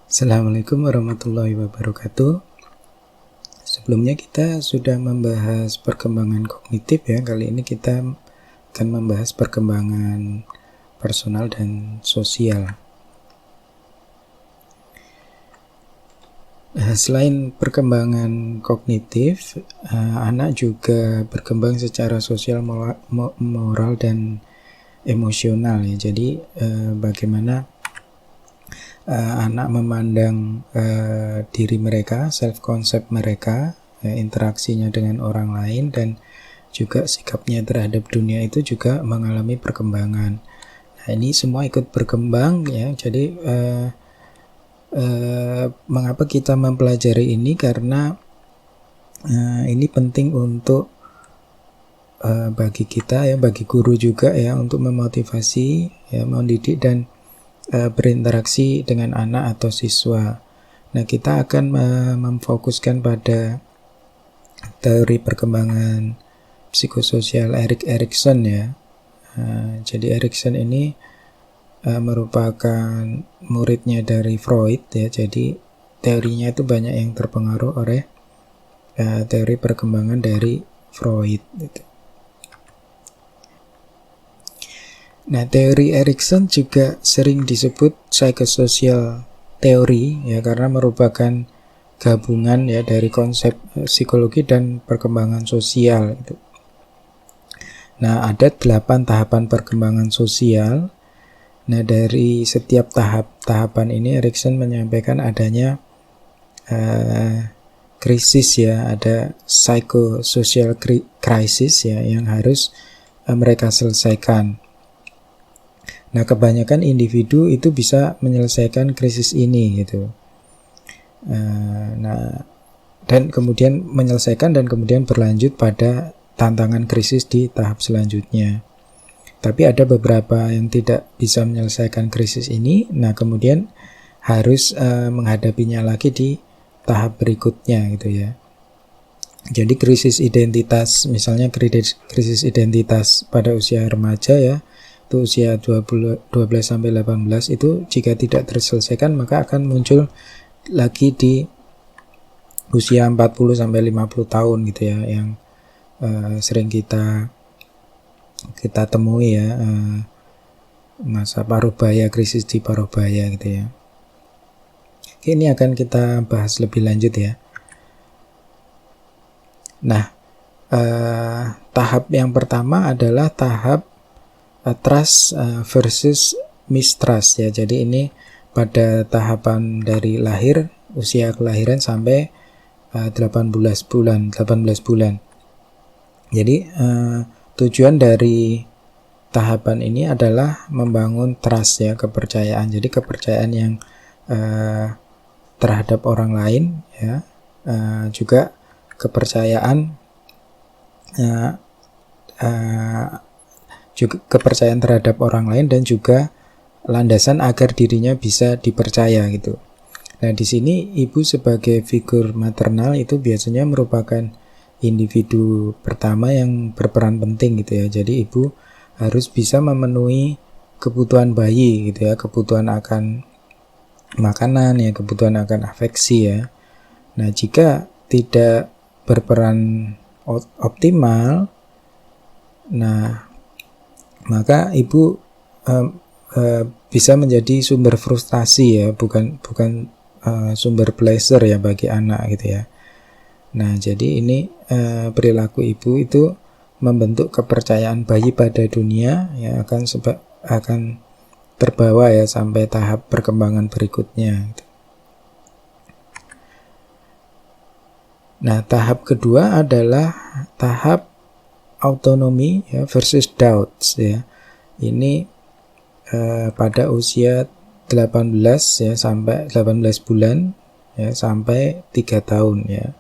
Assalamualaikum warahmatullahi wabarakatuh. Sebelumnya kita sudah membahas perkembangan kognitif ya. Kali ini kita akan membahas perkembangan personal dan sosial. Selain perkembangan kognitif, anak juga berkembang secara sosial, moral dan emosional ya. Jadi bagaimana anak memandang diri mereka, self concept mereka, interaksinya dengan orang lain, dan juga sikapnya terhadap dunia itu juga mengalami perkembangan. Nah, ini semua ikut berkembang ya. Jadi mengapa kita mempelajari ini? Karena ini penting untuk bagi kita ya, bagi guru juga ya, untuk memotivasi ya, mendidik dan berinteraksi dengan anak atau siswa. Nah, kita akan memfokuskan pada teori perkembangan psikososial Erik Erikson ya. Jadi Erikson ini merupakan muridnya dari Freud ya. Jadi teorinya itu banyak yang terpengaruh oleh teori perkembangan dari Freud gitu. Nah, teori Erikson juga sering disebut psychosocial theory ya, karena merupakan gabungan ya dari konsep psikologi dan perkembangan sosial gitu. Nah, ada 8 tahapan perkembangan sosial. Nah, dari setiap tahapan ini Erikson menyampaikan adanya krisis ya, ada psychosocial crisis ya yang harus mereka selesaikan. Nah, kebanyakan individu itu bisa menyelesaikan krisis ini gitu. Nah, dan kemudian menyelesaikan dan kemudian berlanjut pada tantangan krisis di tahap selanjutnya. Tapi ada beberapa yang tidak bisa menyelesaikan krisis ini. Nah, kemudian harus menghadapinya lagi di tahap berikutnya gitu ya. Jadi krisis identitas, misalnya krisis identitas pada usia remaja ya, itu usia 12 sampai 18 itu jika tidak terselesaikan maka akan muncul lagi di usia 40 sampai 50 tahun gitu ya, yang sering kita temui ya, masa parubaya, krisis di parubaya gitu ya. Oke, ini akan kita bahas lebih lanjut ya. Nah, tahap yang pertama adalah tahap trust versus mistrust ya. Jadi ini pada tahapan dari lahir, usia kelahiran sampai 18 bulan. Jadi tujuan dari tahapan ini adalah membangun trust ya, kepercayaan. Jadi kepercayaan yang terhadap orang lain ya, juga kepercayaan juga kepercayaan terhadap orang lain, dan juga landasan agar dirinya bisa dipercaya gitu. Nah, di sini ibu sebagai figur maternal itu biasanya merupakan individu pertama yang berperan penting gitu ya. Jadi ibu harus bisa memenuhi kebutuhan bayi gitu ya, kebutuhan akan makanan ya, kebutuhan akan afeksi ya. Nah, jika tidak berperan optimal, nah maka ibu bisa menjadi sumber frustasi ya, bukan sumber pleasure ya bagi anak gitu ya. Nah, jadi ini perilaku ibu itu membentuk kepercayaan bayi pada dunia ya, akan terbawa ya sampai tahap perkembangan berikutnya gitu. Nah, tahap kedua adalah tahap autonomi ya versus doubts ya. Ini pada usia 18 ya sampai 18 bulan ya sampai 3 tahun ya.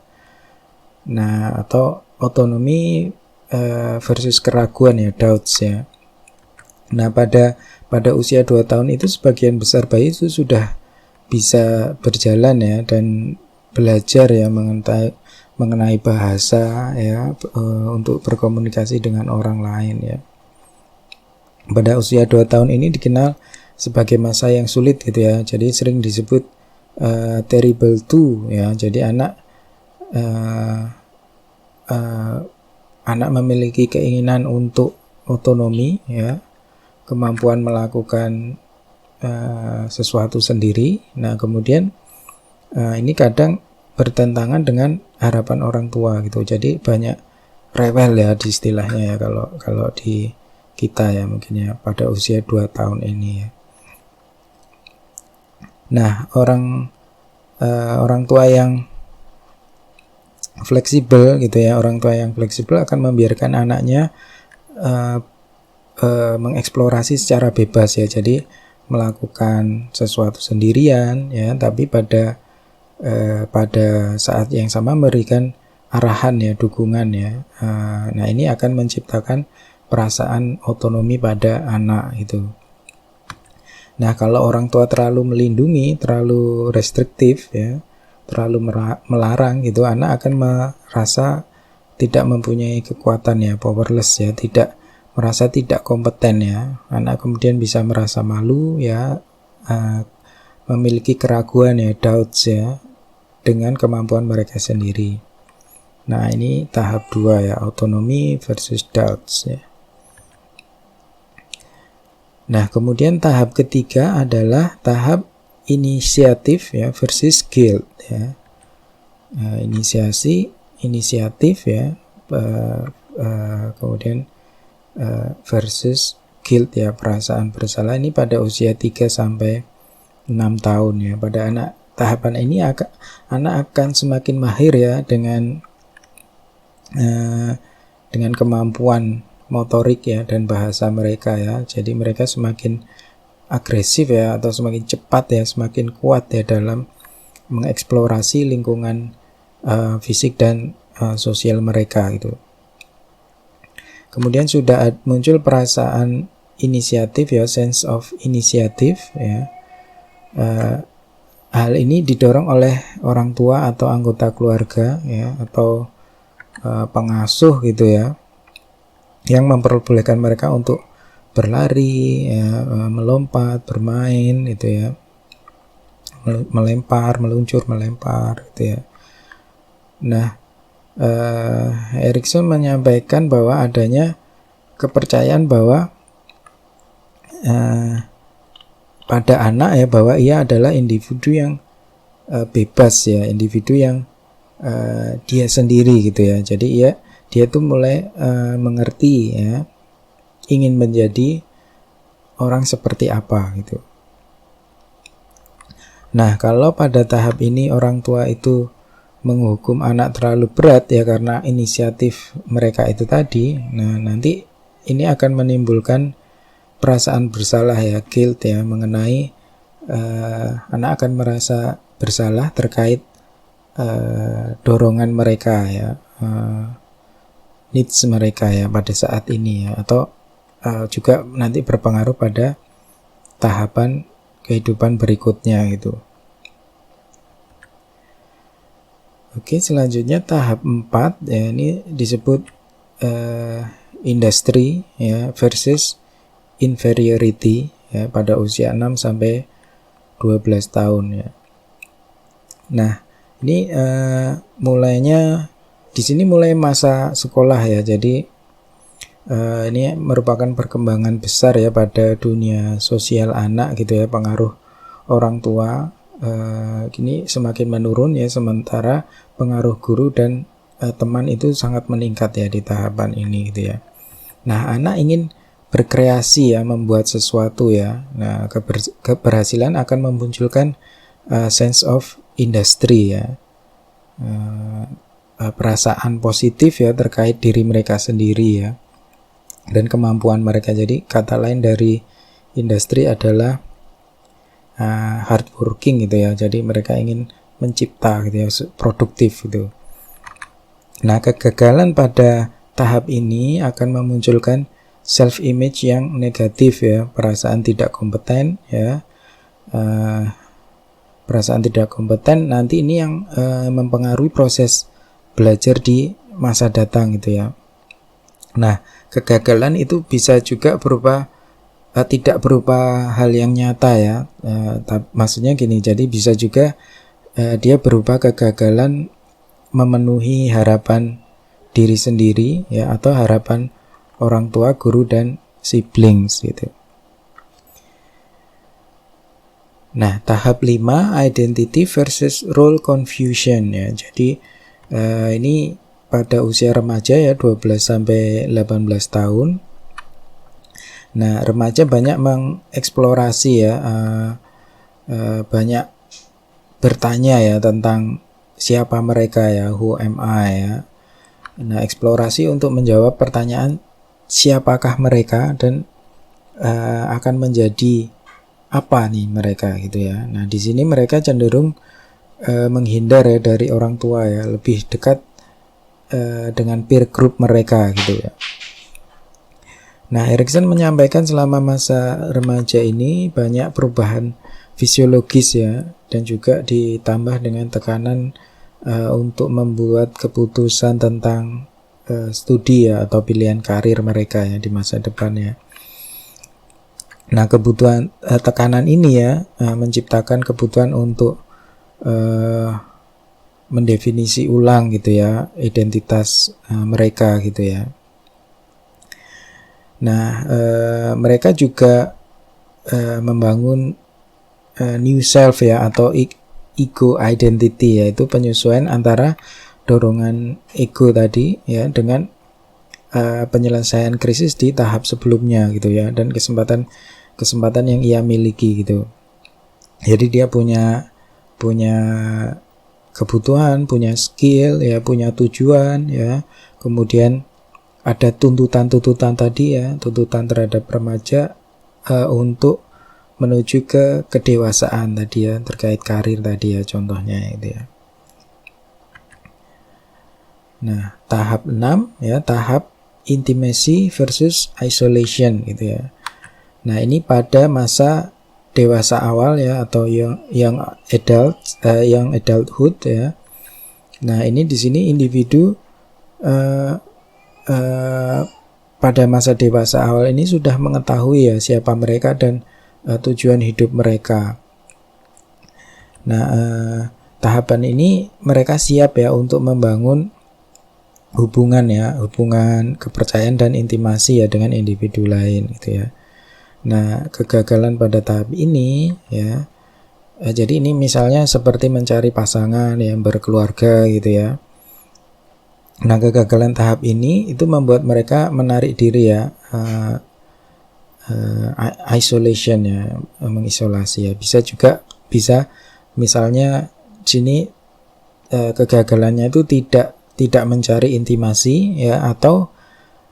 Nah, atau autonomi versus keraguan ya, doubts ya. Nah, pada usia 2 tahun itu sebagian besar bayi itu sudah bisa berjalan ya, dan belajar ya mengenai bahasa ya, untuk berkomunikasi dengan orang lain ya. Pada usia 2 tahun ini dikenal sebagai masa yang sulit gitu ya. Jadi sering disebut terrible two ya. Jadi anak memiliki keinginan untuk otonomi ya, kemampuan melakukan sesuatu sendiri. Nah, kemudian ini kadang bertentangan dengan harapan orang tua gitu. Jadi banyak rewel ya di istilahnya ya kalau di kita ya mungkin ya pada usia 2 tahun ini ya. Nah, orang tua yang fleksibel gitu ya, orang tua yang fleksibel akan membiarkan anaknya mengeksplorasi secara bebas ya. Jadi melakukan sesuatu sendirian ya, tapi pada saat yang sama memberikan arahan ya, dukungan ya. Nah, ini akan menciptakan perasaan otonomi pada anak itu. Nah, kalau orang tua terlalu melindungi, terlalu restriktif ya, terlalu melarang gitu, anak akan merasa tidak mempunyai kekuatan ya, powerless ya, merasa tidak kompeten ya. Anak kemudian bisa merasa malu ya, memiliki keraguan ya, doubts ya, dengan kemampuan mereka sendiri. Nah, ini tahap 2 ya, autonomy versus doubts ya. Nah, kemudian tahap ketiga adalah tahap inisiatif ya versus guilt ya. Inisiatif ya, kemudian versus guilt ya, perasaan bersalah. Ini pada usia 3 sampai 6 tahun ya. Pada tahapan ini anak akan semakin mahir ya dengan kemampuan motorik ya dan bahasa mereka ya. Jadi mereka semakin agresif ya, atau semakin cepat ya, semakin kuat ya dalam mengeksplorasi lingkungan fisik dan sosial mereka gitu. Kemudian sudah muncul perasaan inisiatif ya, sense of initiative ya. Hal ini didorong oleh orang tua atau anggota keluarga ya, atau pengasuh gitu ya, yang memperbolehkan mereka untuk berlari ya, melompat, bermain gitu ya, melempar, meluncur, melempar gitu ya. Nah, Erikson menyampaikan bahwa adanya kepercayaan bahwa pada anak ya, bahwa ia adalah individu yang bebas ya, individu yang dia sendiri gitu ya. Jadi dia tuh mulai mengerti ya, ingin menjadi orang seperti apa gitu. Nah, kalau pada tahap ini orang tua itu menghukum anak terlalu berat ya karena inisiatif mereka itu tadi, nah nanti ini akan menimbulkan perasaan bersalah ya, guilt ya, mengenai anak akan merasa bersalah terkait dorongan mereka ya, needs mereka ya pada saat ini ya, atau juga nanti berpengaruh pada tahapan kehidupan berikutnya gitu. Oke, selanjutnya tahap 4 ya, ini disebut industry ya versus inferiority ya, pada usia 6 sampai 12 tahun ya. Nah, ini mulainya di sini mulai masa sekolah ya. Jadi ini merupakan perkembangan besar ya pada dunia sosial anak gitu ya. Pengaruh orang tua kini semakin menurun ya, sementara pengaruh guru dan teman itu sangat meningkat ya di tahapan ini gitu ya. Nah, anak ingin berkreasi ya, membuat sesuatu ya. Nah, keberhasilan akan memunculkan sense of industry ya, perasaan positif ya terkait diri mereka sendiri ya, dan kemampuan mereka. Jadi kata lain dari industri adalah hardworking gitu ya. Jadi mereka ingin mencipta gitu ya, produktif gitu. Nah, kegagalan pada tahap ini akan memunculkan self image yang negatif ya, perasaan tidak kompeten ya. Perasaan tidak kompeten nanti ini yang mempengaruhi proses belajar di masa datang gitu ya. Nah, kegagalan itu bisa juga berupa tidak berupa hal yang nyata ya. Maksudnya gini, jadi bisa juga dia berupa kegagalan memenuhi harapan diri sendiri ya, atau harapan orang tua, guru, dan siblings gitu. Nah, tahap 5 identity versus role confusion ya. Jadi ini pada usia remaja ya, 12 sampai 18 tahun. Nah, remaja banyak mengeksplorasi ya, banyak bertanya ya tentang siapa mereka ya, who am I ya. Nah, eksplorasi untuk menjawab pertanyaan siapakah mereka dan akan menjadi apa nih mereka gitu ya. Nah, di sini mereka cenderung menghindar ya dari orang tua ya, lebih dekat dengan peer group mereka gitu ya. Nah, Erikson menyampaikan selama masa remaja ini banyak perubahan fisiologis ya, dan juga ditambah dengan tekanan untuk membuat keputusan tentang studi ya, atau pilihan karir mereka ya di masa depan ya. Nah, kebutuhan tekanan ini ya menciptakan kebutuhan untuk mendefinisi ulang gitu ya identitas mereka gitu ya. Nah, mereka juga membangun new self ya, atau ego identity, yaitu penyesuaian antara dorongan ego tadi ya dengan penyelesaian krisis di tahap sebelumnya gitu ya, dan kesempatan yang ia miliki gitu. Jadi dia punya kebutuhan, punya skill ya, punya tujuan ya, kemudian ada tuntutan tadi ya, tuntutan terhadap remaja untuk menuju ke kedewasaan tadi ya, terkait karir tadi ya contohnya itu ya. Nah, tahap 6 ya, tahap intimacy versus isolation gitu ya. Nah, ini pada masa dewasa awal ya, atau young adulthood ya. Nah, ini di sini individu pada masa dewasa awal ini sudah mengetahui ya siapa mereka dan tujuan hidup mereka. Nah, tahapan ini mereka siap ya untuk membangun hubungan kepercayaan dan intimasi ya dengan individu lain gitu ya. Nah, kegagalan pada tahap ini ya, jadi ini misalnya seperti mencari pasangan yang berkeluarga gitu ya. Nah, kegagalan tahap ini itu membuat mereka menarik diri ya, isolation ya, mengisolasi ya. Bisa misalnya sini kegagalannya itu tidak mencari intimasi ya, atau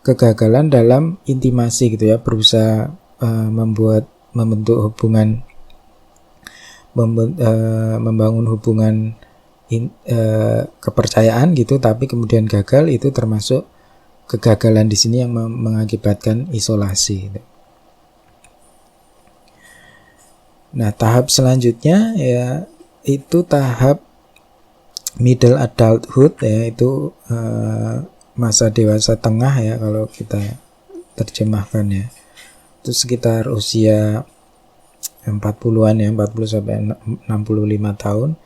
kegagalan dalam intimasi gitu ya, berusaha membangun hubungan kepercayaan gitu, tapi kemudian gagal. Itu termasuk kegagalan di sini yang mengakibatkan isolasi gitu. Nah, tahap selanjutnya ya itu tahap middle adulthood ya, itu masa dewasa tengah ya kalau kita terjemahkan ya. Itu sekitar usia 40-an ya, 40 sampai 65 tahun.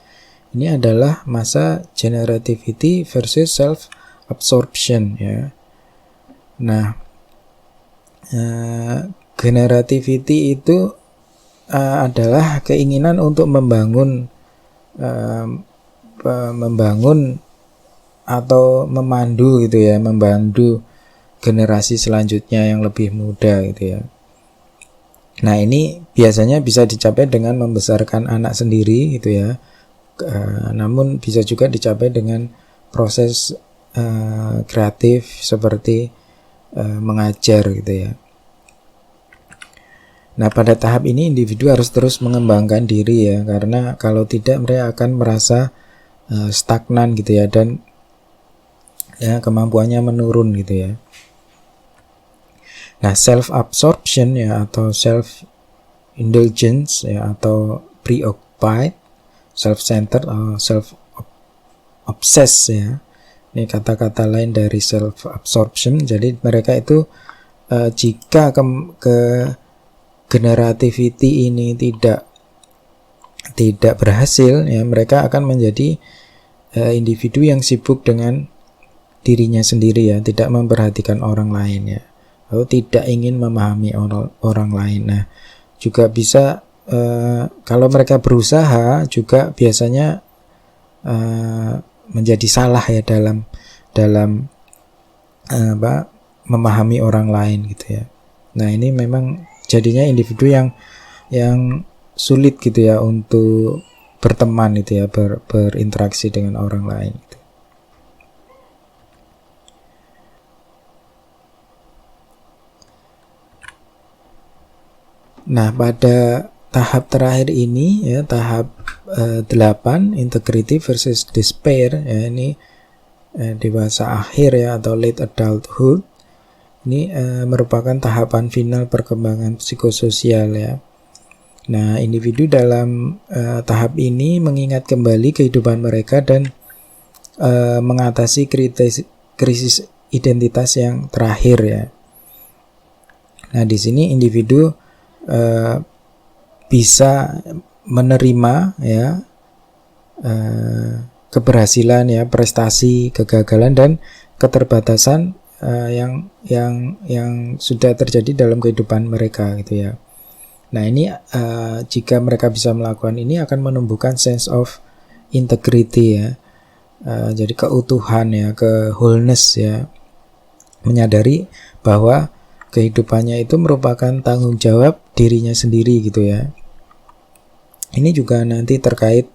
Ini adalah masa generativity versus self absorption ya. Nah, generativity itu adalah keinginan untuk membangun atau memandu gitu ya, membantu generasi selanjutnya yang lebih muda gitu ya. Nah, ini biasanya bisa dicapai dengan membesarkan anak sendiri gitu ya. Namun bisa juga dicapai dengan proses kreatif seperti mengajar gitu ya. Nah, pada tahap ini individu harus terus mengembangkan diri ya, karena kalau tidak mereka akan merasa stagnan gitu ya, dan ya kemampuannya menurun gitu ya. Nah, self absorption ya, atau self indulgence ya, atau preoccupied, self-centered, self-obsessed ya. Ini kata-kata lain dari self-absorption. Jadi mereka itu jika generativity ini tidak berhasil, ya mereka akan menjadi individu yang sibuk dengan dirinya sendiri, ya, tidak memperhatikan orang lain, ya, atau tidak ingin memahami orang lain. Nah, juga bisa kalau mereka berusaha juga biasanya menjadi salah, ya, dalam memahami orang lain gitu, ya. Nah, ini memang jadinya individu yang sulit gitu, ya, untuk berteman gitu, ya, berinteraksi dengan orang lain gitu. Nah, pada tahap terakhir ini, ya, tahap 8, integrity versus despair, ya, ini dewasa akhir, ya, atau late adulthood. Ini merupakan tahapan final perkembangan psikososial, ya. Nah, individu dalam tahap ini mengingat kembali kehidupan mereka dan mengatasi krisis identitas yang terakhir, ya. Nah, di sini individu bisa menerima, ya, keberhasilan, ya, prestasi, kegagalan dan keterbatasan yang sudah terjadi dalam kehidupan mereka gitu, ya. Nah, ini jika mereka bisa melakukan ini akan menumbuhkan sense of integrity, ya. Jadi keutuhan, ya, ke wholeness, ya. Menyadari bahwa kehidupannya itu merupakan tanggung jawab dirinya sendiri gitu, ya. Ini juga nanti terkait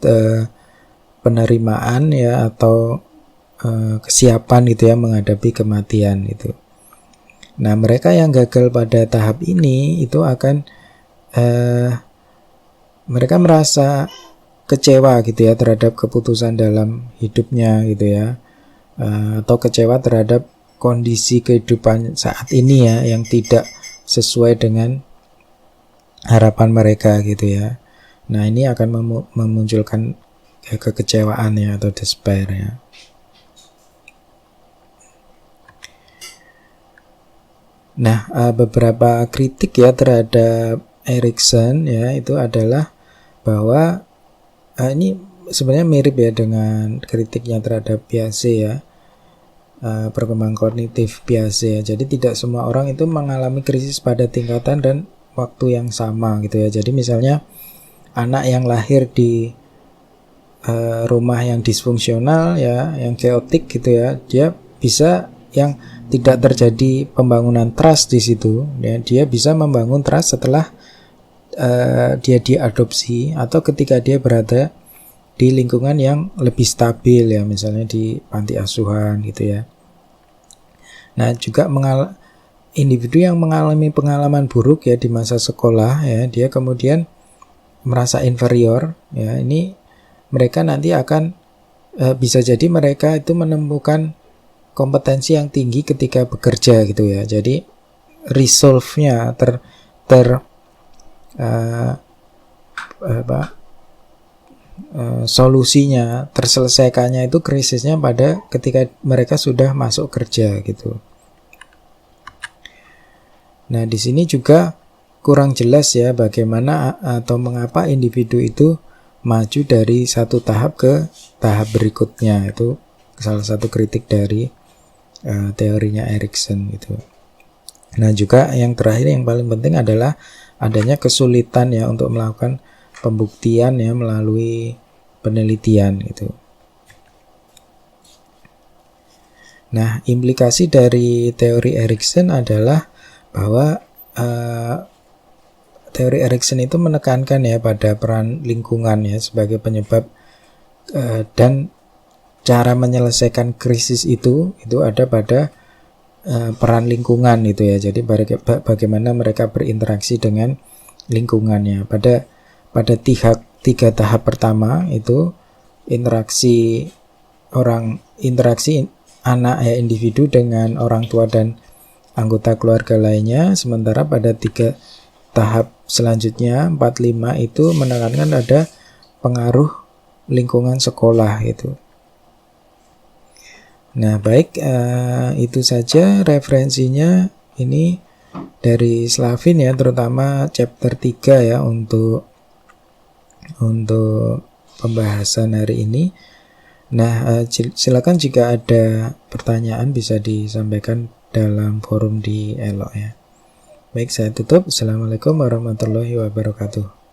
penerimaan, ya, atau kesiapan gitu, ya, menghadapi kematian gitu. Nah, mereka yang gagal pada tahap ini itu akan mereka merasa kecewa gitu, ya, terhadap keputusan dalam hidupnya gitu, ya, atau kecewa terhadap kondisi kehidupan saat ini, ya, yang tidak sesuai dengan harapan mereka gitu, ya. Nah, ini akan memunculkan kekecewaan, ya, atau despair, ya. Nah, beberapa kritik, ya, terhadap Erikson, ya, itu adalah bahwa ini sebenarnya mirip, ya, dengan kritiknya terhadap Piaget, ya. Perkembangan kognitif Piaget, ya. Jadi tidak semua orang itu mengalami krisis pada tingkatan dan waktu yang sama gitu, ya. Jadi misalnya anak yang lahir di rumah yang disfungsional, ya, yang chaotic gitu, ya, dia bisa yang tidak terjadi pembangunan trust di situ, ya, dia bisa membangun trust setelah dia diadopsi atau ketika dia berada di lingkungan yang lebih stabil, ya, misalnya di panti asuhan gitu, ya. Nah, juga individu yang mengalami pengalaman buruk, ya, di masa sekolah, ya, dia kemudian merasa inferior, ya, ini mereka nanti akan bisa jadi mereka itu menemukan kompetensi yang tinggi ketika bekerja gitu, ya. Jadi resolve-nya solusinya terselesaikannya itu krisisnya pada ketika mereka sudah masuk kerja gitu. Nah, di sini juga kurang jelas, ya, bagaimana atau mengapa individu itu maju dari satu tahap ke tahap berikutnya. Itu salah satu kritik dari teorinya Erikson gitu. Nah, juga yang terakhir yang paling penting adalah adanya kesulitan, ya, untuk melakukan pembuktian, ya, melalui penelitian gitu. Nah, implikasi dari teori Erikson adalah bahwa teori Erikson itu menekankan, ya, pada peran lingkungan, ya, sebagai penyebab dan cara menyelesaikan krisis itu ada pada peran lingkungan itu, ya. Jadi bagaimana mereka berinteraksi dengan lingkungannya. Pada tiga tahap pertama itu interaksi anak, ya, individu dengan orang tua dan anggota keluarga lainnya. Sementara pada 3 tahap selanjutnya 4-5 itu menekankan ada pengaruh lingkungan sekolah gitu. Nah, baik, itu saja referensinya. Ini dari Slavin ya, terutama chapter 3 ya untuk pembahasan hari ini. Nah, silakan jika ada pertanyaan bisa disampaikan dalam forum di Elok ya. Baik, saya tutup. Assalamualaikum warahmatullahi wabarakatuh.